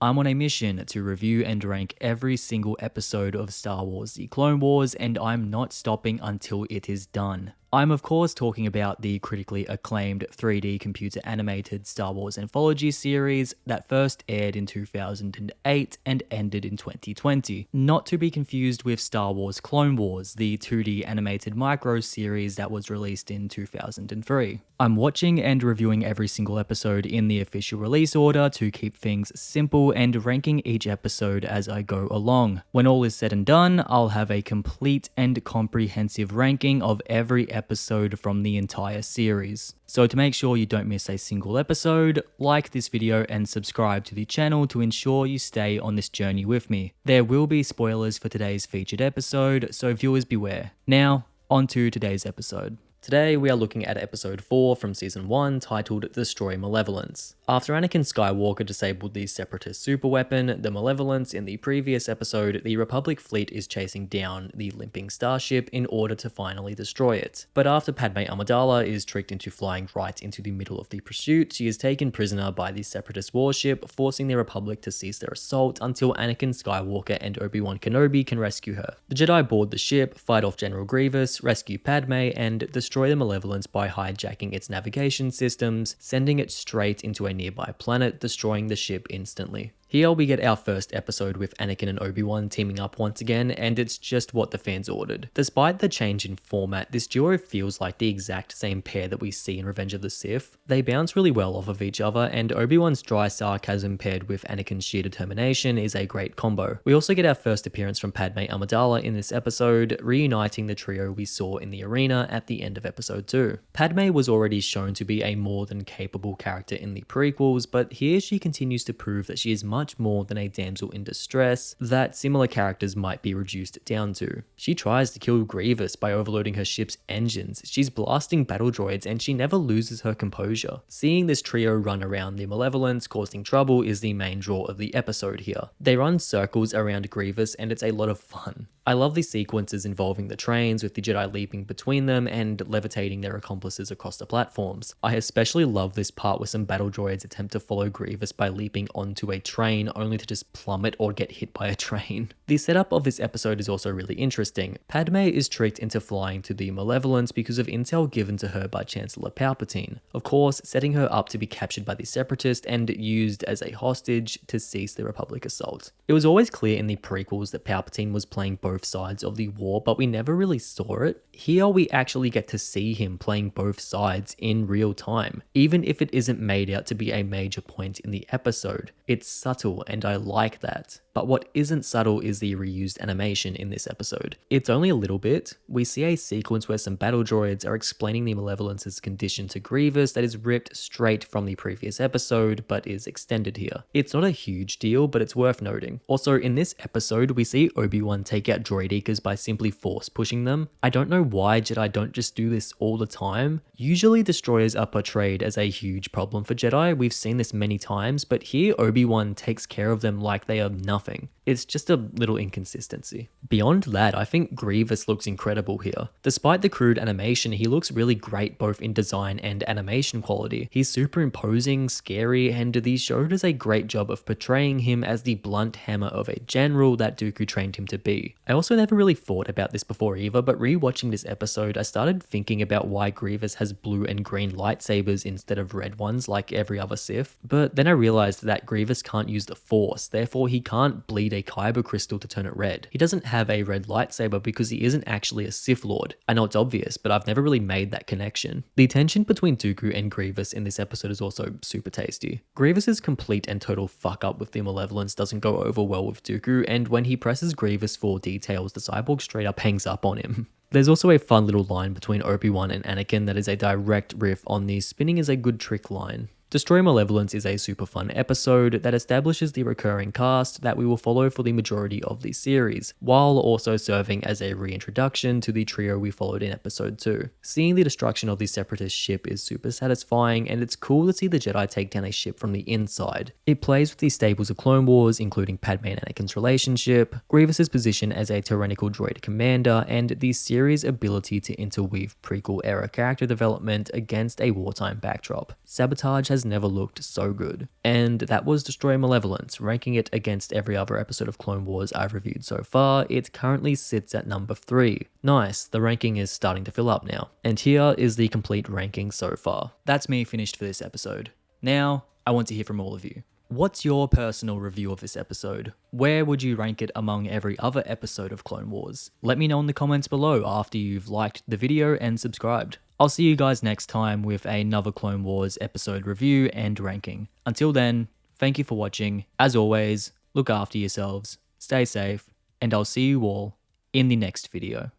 I'm on a mission to review and rank every single episode of Star Wars: The Clone Wars, and I'm not stopping until it is done. I'm of course talking about the critically acclaimed 3D computer animated Star Wars anthology series that first aired in 2008 and ended in 2020. Not to be confused with Star Wars Clone Wars, the 2D animated micro series that was released in 2003. I'm watching and reviewing every single episode in the official release order to keep things simple and ranking each episode as I go along. When all is said and done, I'll have a complete and comprehensive ranking of every episode from the entire series. So to make sure you don't miss a single episode, like this video and subscribe to the channel to ensure you stay on this journey with me. There will be spoilers for today's featured episode, so viewers beware. Now, on to today's episode. Today we are looking at episode 4 from season 1 titled Destroy Malevolence. After Anakin Skywalker disabled the Separatist superweapon, the Malevolence, in the previous episode, the Republic fleet is chasing down the limping starship in order to finally destroy it. But after Padme Amidala is tricked into flying right into the middle of the pursuit, she is taken prisoner by the Separatist warship, forcing the Republic to cease their assault until Anakin Skywalker and Obi-Wan Kenobi can rescue her. The Jedi board the ship, fight off General Grievous, rescue Padme, and destroy the Malevolence by hijacking its navigation systems, sending it straight into a nearby planet, destroying the ship instantly. Here we get our first episode with Anakin and Obi-Wan teaming up once again, and it's just what the fans ordered. Despite the change in format, this duo feels like the exact same pair that we see in Revenge of the Sith. They bounce really well off of each other, and Obi-Wan's dry sarcasm paired with Anakin's sheer determination is a great combo. We also get our first appearance from Padme Amidala in this episode, reuniting the trio we saw in the arena at the end of episode 2. Padme was already shown to be a more than capable character in the prequels, but here she continues to prove that she is much more than a damsel in distress that similar characters might be reduced down to. She tries to kill Grievous by overloading her ship's engines, she's blasting battle droids, and she never loses her composure. Seeing this trio run around the Malevolence causing trouble is the main draw of the episode here. They run circles around Grievous and it's a lot of fun. I love the sequences involving the trains with the Jedi leaping between them and levitating their accomplices across the platforms. I especially love this part where some battle droids attempt to follow Grievous by leaping onto a train only to just plummet or get hit by a train. The setup of this episode is also really interesting. Padme is tricked into flying to the Malevolence because of intel given to her by Chancellor Palpatine, of course setting her up to be captured by the Separatists and used as a hostage to cease the Republic assault. It was always clear in the prequels that Palpatine was playing both sides of the war, but we never really saw it. Here we actually get to see him playing both sides in real time, even if it isn't made out to be a major point in the episode. It's subtle and I like that. But what isn't subtle is the reused animation in this episode. It's only a little bit. We see a sequence where some battle droids are explaining the Malevolence's condition to Grievous that is ripped straight from the previous episode, but is extended here. It's not a huge deal, but it's worth noting. Also, in this episode, we see Obi-Wan take out droid eaters by simply force pushing them. I don't know why Jedi don't just do this all the time. Usually destroyers are portrayed as a huge problem for Jedi. We've seen this many times, but here Obi-Wan takes care of them like they are nothing. It's just a little inconsistency. Beyond that, I think Grievous looks incredible here. Despite the crude animation, he looks really great both in design and animation quality. He's super imposing, scary, and the show does a great job of portraying him as the blunt hammer of a general that Dooku trained him to be. I also never really thought about this before either, but rewatching this episode, I started thinking about why Grievous has blue and green lightsabers instead of red ones like every other Sith. But then I realized that Grievous can't use the Force, therefore he can't bleed a kyber crystal to turn it red. He doesn't have a red lightsaber because he isn't actually a Sith Lord. I know it's obvious, but I've never really made that connection. The tension between Dooku and Grievous in this episode is also super tasty. Grievous's complete and total fuck up with the Malevolence doesn't go over well with Dooku, and when he presses Grievous for details, the cyborg straight up hangs up on him. There's also a fun little line between Obi-Wan and Anakin that is a direct riff on the spinning is a good trick line. Destroy Malevolence is a super fun episode that establishes the recurring cast that we will follow for the majority of the series, while also serving as a reintroduction to the trio we followed in episode 2. Seeing the destruction of the Separatist ship is super satisfying, and it's cool to see the Jedi take down a ship from the inside. It plays with the staples of Clone Wars, including Padme and Anakin's relationship, Grievous's position as a tyrannical droid commander, and the series' ability to interweave prequel-era character development against a wartime backdrop. Sabotage has has never looked so good. And that was Destroy Malevolence, ranking it against every other episode of Clone Wars I've reviewed so far. It currently sits at number 3. Nice, the ranking is starting to fill up now. And here is the complete ranking so far. That's me finished for this episode. Now, I want to hear from all of you. What's your personal review of this episode? Where would you rank it among every other episode of Clone Wars? Let me know in the comments below after you've liked the video and subscribed. I'll see you guys next time with another Clone Wars episode review and ranking. Until then, thank you for watching. As always, look after yourselves, stay safe, and I'll see you all in the next video.